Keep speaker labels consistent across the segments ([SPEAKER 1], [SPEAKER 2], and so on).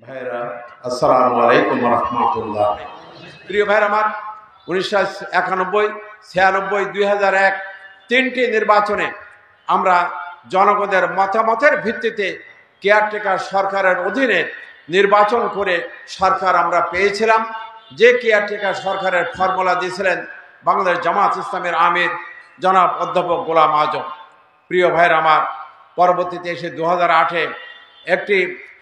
[SPEAKER 1] ভাইরা আসসালামু আলাইকুম রহমতুল্লাহ। প্রিয় ভাইরা আমার, 1991, 96, 2001 তিনটি নির্বাচনে আমরা জনগণের মতামতের ভিত্তিতে কেয়ারটেকার সরকারের অধীনে নির্বাচন করে সরকার আমরা পেয়েছিলাম। যে কেয়ারটেকার সরকারের ফর্মুলা দিয়েছিলেন বাংলাদেশ জামাত ইসলামের আমির জনাব অধ্যাপক গোলাম আজম। প্রিয় ভাইরা আমার, পরবর্তীতে এসে 2008-এ একটি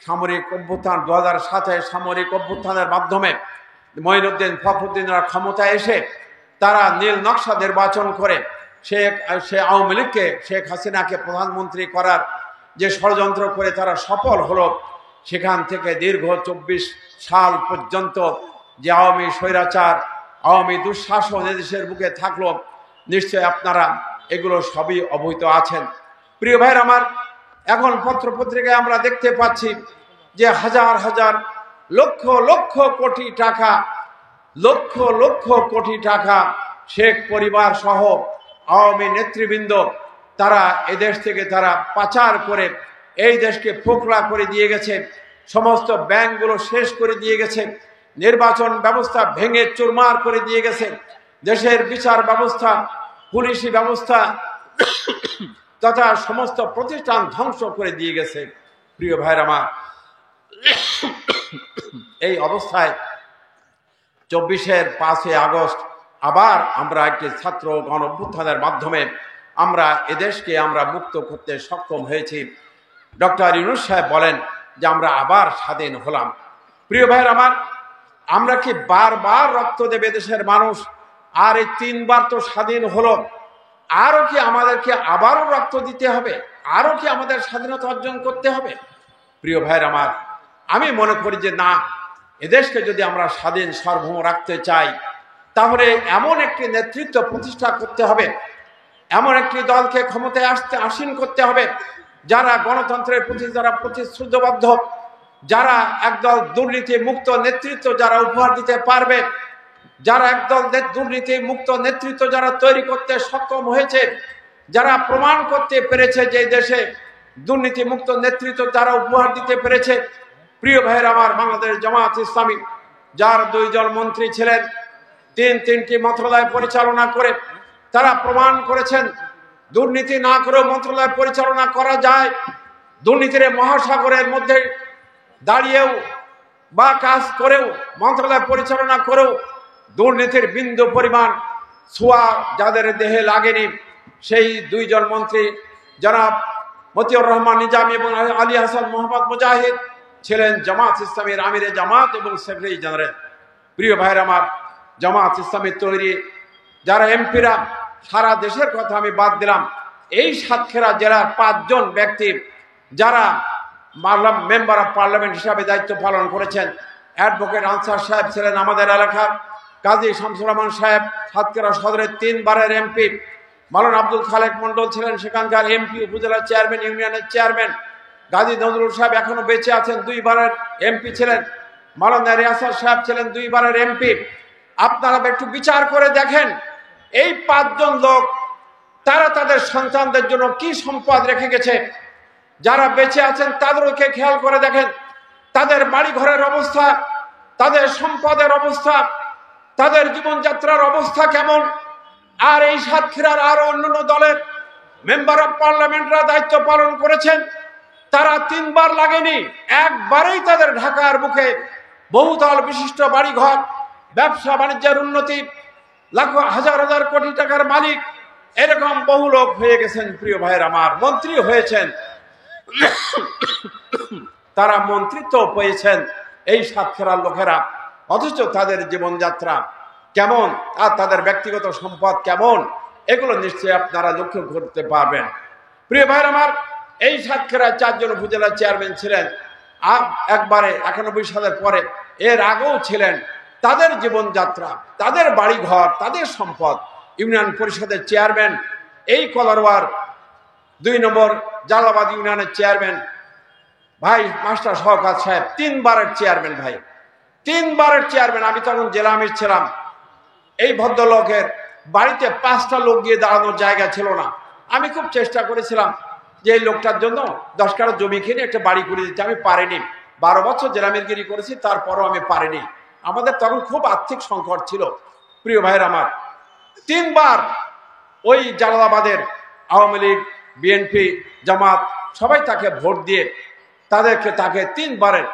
[SPEAKER 1] সামরিক অভ্যুত্থান, 2007-এ সামরিক অভ্যুত্থানের মাধ্যমে মঈনুদ্দিন ফখরুদ্দিনরা ক্ষমতায় এসে তারা নীল নকশা নির্বাচন করে সে আওয়ামী লীগকে, শেখ হাসিনাকে প্রধানমন্ত্রী করার যে ষড়যন্ত্র করে তারা সফল হলো। সেখান থেকে দীর্ঘ 24 সাল পর্যন্ত যে আওয়ামী স্বৈরাচার, আওয়ামী দুঃশাসন এদেশের বুকে থাকলো, নিশ্চয় আপনারা এগুলো সবই অবহিত আছেন। প্রিয় ভাইয়ের আমার, এখন পত্রপত্রিকায় আমরা দেখতে পাচ্ছি যে হাজার হাজার লক্ষ লক্ষ কোটি টাকা, লক্ষ লক্ষ কোটি টাকা শেখ পরিবার সহ আওয়ামী নেতৃবৃন্দ তারা এদেশ থেকে তারা পাচার করে এই দেশকে ফোকলা করে দিয়ে গেছে। সমস্ত ব্যাংকগুলো শেষ করে দিয়ে গেছে, নির্বাচন ব্যবস্থা ভেঙে চুরমার করে দিয়ে গেছে, দেশের বিচার ব্যবস্থা, পুলিশি ব্যবস্থা তথা সমস্ত প্রতিষ্ঠান ধ্বংস করে দিয়ে গেছে। প্রিয় ভাইরা আমার, এই অবস্থায় 24-এর 5 আগস্ট আবার আমরা একটি ছাত্র গণ অভ্যুত্থানের মাধ্যমে আমরা এদেশকে আমরা মুক্ত করতে সক্ষম হয়েছি। ডক্টর ইউনূস সাহেব বলেন যে আমরা আবার স্বাধীন হলাম। প্রিয় ভাইরা আমার, আমরা কি বারবার রক্ত দেবে দেশের মানুষ? আর এই 3বার তো স্বাধীন হলো, আরো কি আমাদেরকে আবারও রক্ত দিতে হবে? আরো কি আমাদের স্বাধীনতা অর্জন করতে হবে? প্রিয় ভাইরা আমার, আমি মনে করি যে না, এদেশকে যদি আমরা স্বাধীন সার্বভৌম রাখতে চাই তাহলে এমন একটি নেতৃত্ব প্রতিষ্ঠা করতে হবে, এমন একটি দলকে ক্ষমতায় আসীন করতে হবে যারা গণতন্ত্রের প্রতি যারা প্রতিশ্রুতিবদ্ধ, যারা একদল দুর্নীতি মুক্ত নেতৃত্ব যারা উপহার দিতে পারবে, যারা একদল দুর্নীতি মুক্ত নেতৃত্ব যারা তৈরি করতে সক্ষম হয়েছে, যারা প্রমাণ করতে পেরেছে যে দেশে দুর্নীতি মুক্ত নেতৃত্ব যারা উপহার দিতে পেরেছে। প্রিয় ভাইয়ের আমার, বাংলাদেশ জামাত ইসলামী যার 2 জন মন্ত্রী ছিলেন, 3টি মন্ত্রণালয় পরিচালনা করে তারা প্রমাণ করেছেন দুর্নীতি না করেও মন্ত্রণালয় পরিচালনা করা যায়। দুর্নীতির মহাসাগরের মধ্যে দাঁড়িয়েও বা কাজ করেও মন্ত্রণালয় পরিচালনা করেও দুর্নীতির বিন্দু পরিমাণ ছোঁয়া যাদের দেহে লাগেনি, সেই 2 জন মন্ত্রী জনাব মতিউর রহমান নিজামী এবং আলী হাসান মোহাম্মদ মুজাহিদ ছিলেন জামাত ইসলামীর আমিরে জামাত এবং সেক্রেটারি জেনারেল। প্রিয় ভাইয়ের আমার, জামাত ইসলামীর তৈরি যারা এমপিরা, সারা দেশের কথা আমি বাদ দিলাম, এই সাতক্ষীরা জেলার 5 জন ব্যক্তি যারা মেম্বার অফ পার্লামেন্ট হিসাবে দায়িত্ব পালন করেছেন। অ্যাডভোকেট আনসার সাহেব ছিলেন আমাদের এলাকার, কাজী শামসুর রহমান সাহেব সাতক্ষীরা সদরের 3বারের এমপি, মাওলানা আব্দুল খালেক মন্ডল ছিলেন সেখানকার এমপি, উপজেলার চেয়ারম্যান, ইউনিয়নের চেয়ারম্যান। গাজী নজরুল সাহেব এখনো বেঁচে আছেন, 2বারের এমপি ছিলেন। মাওলানা রিয়াসাত সাহেব ছিলেন 2বারের এমপি। আপনারা একটু বিচার করে দেখেন, এই 5 জন লোক তারা তাদের সন্তানদের জন্য কি সম্পদ রেখে গেছে। যারা বেঁচে আছেন তাদেরকে খেয়াল করে দেখেন, তাদের বাড়ি ঘরের অবস্থা, তাদের সম্পদের অবস্থা, তাদের জীবনযাত্রার অবস্থা কেমন। আর এই সাতক্ষীরার আরো অন্যান্য দলের মেম্বার অফ পার্লামেন্টরা দায়িত্ব পালন করেছেন, তারা 3বার লাগেনি, একবারেই তাদের ঢাকার বুকে বহুতল বিশিষ্ট বাড়িঘর, ব্যবসা বাণিজ্যের উন্নতি, লাখ হাজার হাজার কোটি টাকার মালিক, এরকম বহু লোক হয়ে গেছেন। প্রিয় ভাইয়ের আমার, মন্ত্রী হয়েছেন, তারা মন্ত্রিত্ব পেয়েছেন এই সাতক্ষীরার লোকেরা, অথচ তাদের জীবনযাত্রা কেমন আর তাদের ব্যক্তিগত সম্পদ কেমন, এগুলো নিশ্চয়ই আপনারা লক্ষ্য করতে পারবেন। প্রিয় ভাইয়ের আমার, এই সাতক্ষীরায় 4 জন উপজেলা চেয়ারম্যান ছিলেন একবারে 91 সালের পরে, এর আগেও ছিলেন। তাদের জীবনযাত্রা, তাদের বাড়িঘর, তাদের সম্পদ। ইউনিয়ন পরিষদের চেয়ারম্যান এই কলারওয়ার 2 নম্বর জালালাবাদ ইউনিয়নের চেয়ারম্যান ভাই মাস্টার শওকত সাহেব 3বারের চেয়ারম্যান, ভাই 3বারের চেয়ারম্যান। আমি তখন জেলা আমির ছিলাম। এই ভদ্রলোকের বাড়িতে 5টা লোক গিয়ে দাঁড়ানোর জায়গা ছিল না। আমি খুব চেষ্টা করেছিলাম যে এই লোকটার জন্য 10 কাঠা জমি কিনে একটা বাড়ি করে দিতে, আমি পারিনি। 12 বছর জেলামিরগিরি করেছি, তারপরও আমি পারিনি। আমাদের তখন খুব আর্থিক সংকট ছিল। প্রিয় ভাইয়ের আমার, 3 বার ওই জালালাবাদের আওয়ামী লীগ, বিএনপি, জামাত সবাই তাকে ভোট দিয়ে তাকে 3 বারের,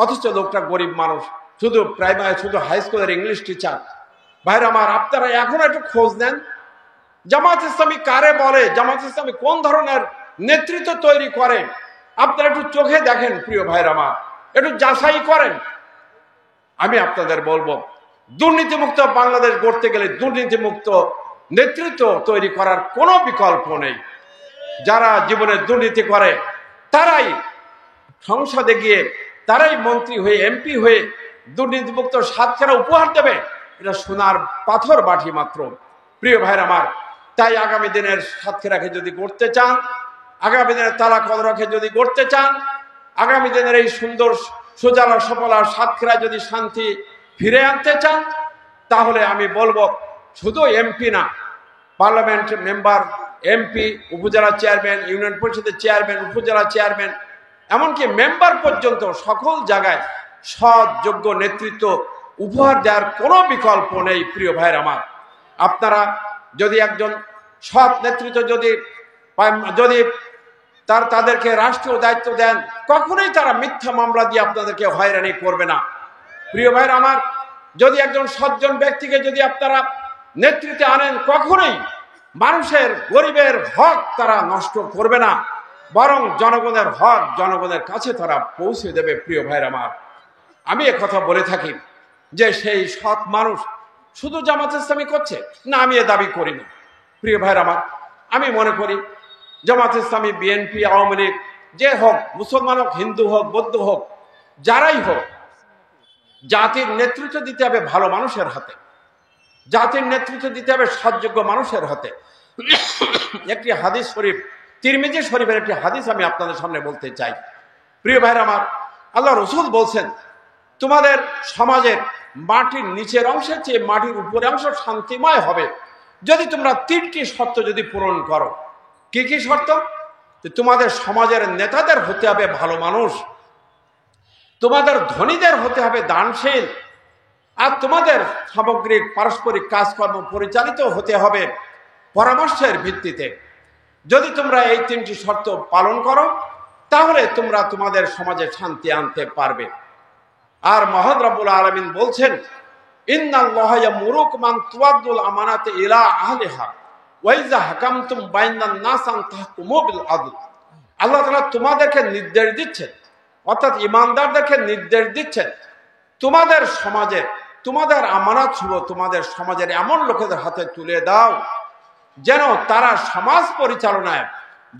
[SPEAKER 1] অথচ লোকটা গরিব মানুষ, শুধু প্রাইমারি, শুধু হাই স্কুলের ইংলিশ টিচার। ভাইরা আমার, আপনারা এখন একটু খোঁজ নেন, জামাত ইসলামী কারে বলে, জামাত ইসলামী কোন ধরনের নেতৃত্ব তৈরি করে, আপনারা একটু চোখে দেখেন। প্রিয় ভাইরা আমার, একটু যাচাই করেন। আমি আপনাদের বলবো, দুর্নীতিমুক্ত বাংলাদেশ গড়তে গেলে দুর্নীতিমুক্ত নেতৃত্ব তৈরি করার কোনো বিকল্প নেই। যারা জীবনে দুর্নীতি করে তারাই সংসদে গিয়ে, তারাই মন্ত্রী হয়ে, এমপি হয়ে দুর্নীতিমুক্ত সাতক্ষীরা উপহার দেবে, এটা সোনার পাথর বাটি মাত্র। প্রিয় ভাইরা আমার, তাই আগামী দিনের সাতক্ষীরাকে যদি গড়তে চান, আগামী দিনের তালা কদরকে যদি গড়তে চান, আগামী দিনের এই সুন্দর সুজলা সফলা সাতক্ষীরা যদি শান্তি ফিরে আনতে চান, তাহলে আমি বলবো শুধু এমপি না, পার্লামেন্ট মেম্বার, এমপি, উপজেলা চেয়ারম্যান, ইউনিয়ন পরিষদের চেয়ারম্যান, উপজেলা চেয়ারম্যান, এমনকি মেম্বার পর্যন্ত সকল জায়গায় সৎ যোগ্য নেতৃত্ব উপহার দেওয়ার কোনো বিকল্প নেই। প্রিয় ভাইয়ের আমার, আপনারা যদি একজন সৎ নেতৃত্ব যদি তাদেরকে রাষ্ট্রীয় দায়িত্ব দেন, কখনোই তারা মিথ্যা মামলা দিয়ে আপনাদেরকে হয়রানি করবে না। প্রিয় ভাইয়ের আমার, যদি একজন সজ্জন ব্যক্তিকে যদি আপনারা নেতৃত্বে আনেন, কখনোই মানুষের, গরিবের হক তারা নষ্ট করবে না, বরং জনগণের হক জনগণের কাছে তারা পৌঁছে দেবে। প্রিয় ভাইয়ের আমার, আমি কথা বলে থাকি যে সেই সৎ মানুষ শুধু জামাত ইসলামী করছে না, আমি এ দাবি করি না। প্রিয় ভাইয়ের আমার, আমি মনে করি জামাত ইসলামী, বিএনপি, আওয়ামী লীগ যে হোক, মুসলমান হোক, হিন্দু হোক, বৌদ্ধ হোক, যারাই হোক, জাতির নেতৃত্ব দিতে হবে ভালো মানুষের হাতে, জাতির নেতৃত্ব দিতে হবে সৎযোগ্য মানুষের হাতে। একটি হাদিস শরীফ, তিরমিজি শরীফের একটি হাদিস আমি আপনাদের সামনে বলতে চাই। প্রিয় ভাইরা আমার, আল্লাহ রসুল বলছেন, তোমাদের সমাজের মাটির নিচের অংশের চেয়ে মাটির উপরের অংশ শান্তিময় হবে যদি তোমরা 3টি শর্ত যদি পূরণ করো। কি কি শর্ত? তোমাদের সমাজের নেতাদের হতে হবে ভালো মানুষ, তোমাদের ধনীদের হতে হবে দানশীল, আর তোমাদের সামগ্রিক পারস্পরিক কাজকর্ম পরিচালিত হতে হবে পরামর্শের ভিত্তিতে। যদি তোমরা এই 3টি শর্ত পালন করো, তাহলে তোমরা তোমাদের সমাজে শান্তি আনতে পারবে। আর মহান রব্বুল আলামিন বলছেন, ইন্নাল্লাহা ইয়ামুরুকুম আন তুআদ্দুল আমানাতি ইলা আহলিহা ওয়া ইযা হাকামতুম বাইনান নাস আন তাহকুমু বিল আদল। আল্লাহ তাআলা তোমাদেরকে নির্দেশ দিচ্ছেন, অর্থাৎ ঈমানদারদেরকে নির্দেশ দিচ্ছেন, তোমাদের সমাজে তোমাদের আমানত ছিল তোমাদের সমাজের এমন লোকেদের হাতে তুলে দাও যেন তারা সমাজ পরিচালনায়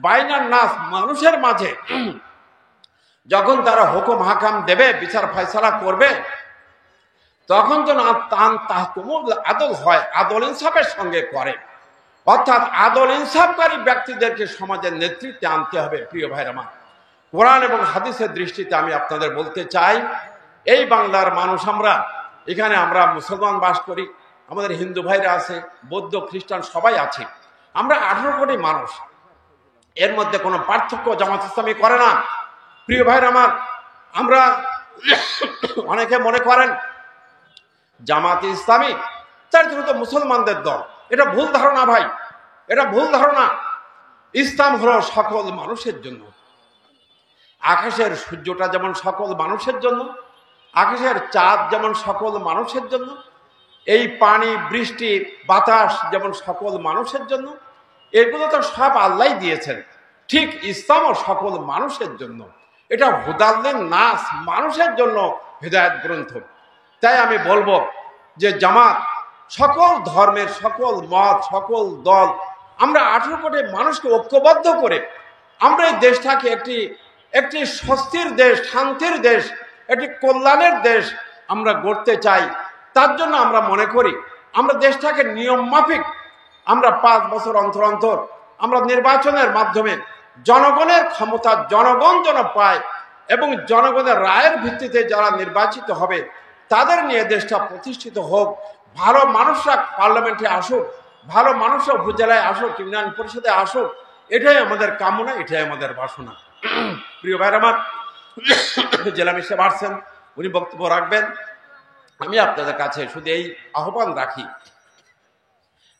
[SPEAKER 1] বাইনান নাস, মানুষের মাঝে যখন তারা হুকুম হাকাম দেবে, বিচার ফয়সালা করবে, তখন যেন আদল হয়, আদল ইনসাফের সঙ্গে করে। অর্থাৎ আদল ইনসাফকারী ব্যক্তিদেরকে সমাজের নেতৃত্বে আনতে হবে। প্রিয় ভাইরা আমার, কোরআন এবং হাদিসের দৃষ্টিতে আমি আপনাদের বলতে চাই, এই বাংলার মানুষ আমরা, এখানে আমরা মুসলমান বাস করি, আমাদের হিন্দু ভাইরা আছে, বৌদ্ধ, খ্রিস্টান সবাই আছে, আমরা 18 কোটি মানুষ, এর মধ্যে কোনো পার্থক্য জামাত ইসলামী করে না। প্রিয় ভাইরা আমার, আমরা অনেকে মনে করেন জামাত ইসলামী তার জন্য তো মুসলমানদের দল, এটা ভুল ধারণা ভাই, এটা ভুল ধারণা। ইসলাম হলো সকল মানুষের জন্য। আকাশের সূর্যটা যেমন সকল মানুষের জন্য, আকাশের চাঁদ যেমন সকল মানুষের জন্য, এই পানি, বৃষ্টি, বাতাস যেমন সকল মানুষের জন্য, এগুলো তো সব আল্লাহ দিয়েছেন। ঠিক ইসলামও সকল মানুষের জন্য, এটা হুদাল্লিন নাস, মানুষের জন্য হেদায়েত গ্রন্থ। তাই আমি বলবো যে জামাত সকল ধর্মের, সকল মত, সকল দল, আমরা 18 কোটি মানুষকে ঐক্যবদ্ধ করে আমরা এই দেশটাকে একটি স্বস্তির দেশ, শান্তির দেশ, একটি কল্যাণের দেশ আমরা গড়তে চাই। তার জন্য আমরা মনে করি আমরা দেশটাকে নিয়ম মাফিক, আমরা 5 বছর অন্তর অন্তর আমরা নির্বাচনের মাধ্যমে জনগণের ক্ষমতা জনগণ যেন পায় এবং জনগণের রায়ের ভিত্তিতে যারা নির্বাচিত হবে তাদের নিয়ে দেশটা প্রতিষ্ঠিত হোক। ভালো মানুষরা পার্লামেন্টে আসুক, ভালো মানুষরা উপজেলায় আসুক, ইউনিয়ন পরিষদে আসুক, এটাই আমাদের কামনা, এটাই আমাদের বাসনা। প্রিয় ভাইরা আমার, জেলা মিশে বাড়ছেন, উনি বক্তব্য রাখবেন। আমি আপনাদের কাছে শুধু এই আহ্বান রাখি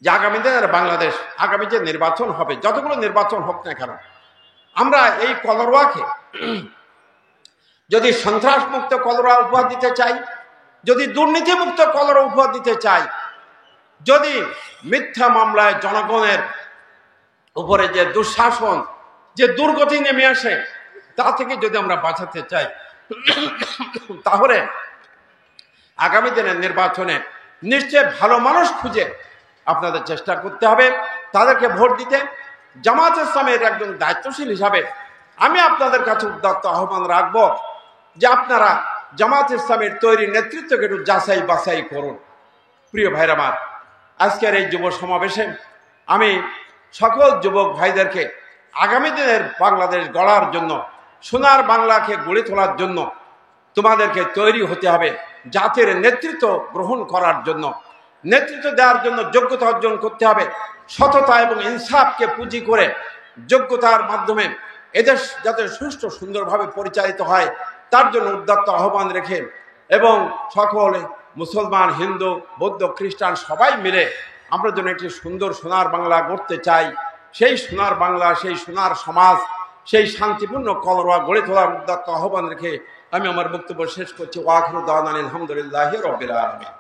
[SPEAKER 1] যে আগামী দিনের বাংলাদেশ, আগামী যে নির্বাচন হবে, যতগুলো নির্বাচন হোক না কেন, আমরা এই কলরোয়াকে যদি সন্ত্রাস মুক্ত কলরোয়া উপহার দিতে চাই, যদি দুর্নীতি মুক্ত কলরোয়া উপহার দিতে চাই, যদি মিথ্যা মামলায় জনগণের উপরে যে দুঃশাসন, যে দুর্গতি নেমে আসে, তা থেকে যদি আমরা বাঁচাতে চাই, তাহলে আগামী দিনের নির্বাচনে নিশ্চয় ভালো মানুষ খুঁজে আপনাদের চেষ্টা করতে হবে, তাদেরকে ভোট দিতে। জামাত ইসলামের একজন দায়িত্বশীল হিসাবে আমি আপনাদের কাছে উদাত্ত আহ্বান রাখবো যে আপনারা জামাত ইসলামের তৈরি নেতৃত্বকে একটু যাচাই বাছাই করুন। প্রিয় ভাইরা আমার, আজকের এই যুব সমাবেশে আমি সকল যুবক ভাইদেরকে আগামী দিনের বাংলাদেশ গড়ার জন্য, সোনার বাংলাকে গড়ে তোলার জন্য তোমাদেরকে তৈরি হতে হবে, জাতির নেতৃত্ব গ্রহণ করার জন্য, নেতৃত্ব দেওয়ার জন্য যোগ্যতা অর্জন করতে হবে। সততা এবং ইনসাফকে পুঁজি করে যোগ্যতার মাধ্যমে এদেশ যাতে সুষ্ঠু সুন্দরভাবে পরিচালিত হয়, তার জন্য উদাত্ত আহ্বান রেখে এবং সকলে মুসলমান, হিন্দু, বৌদ্ধ, খ্রিস্টান সবাই মিলে আমরা যেন একটি সুন্দর সোনার বাংলা গড়তে চাই। সেই সোনার বাংলা, সেই সোনার সমাজ, সেই শান্তিপূর্ণ কলরোয়া গড়ে তোলার উদাত্ত আহ্বান রেখে আমি আমার বক্তব্য শেষ করছি। ওয়া আখিরু দাওয়ানা আলহামদুলিল্লাহি রাব্বিল আলামিন।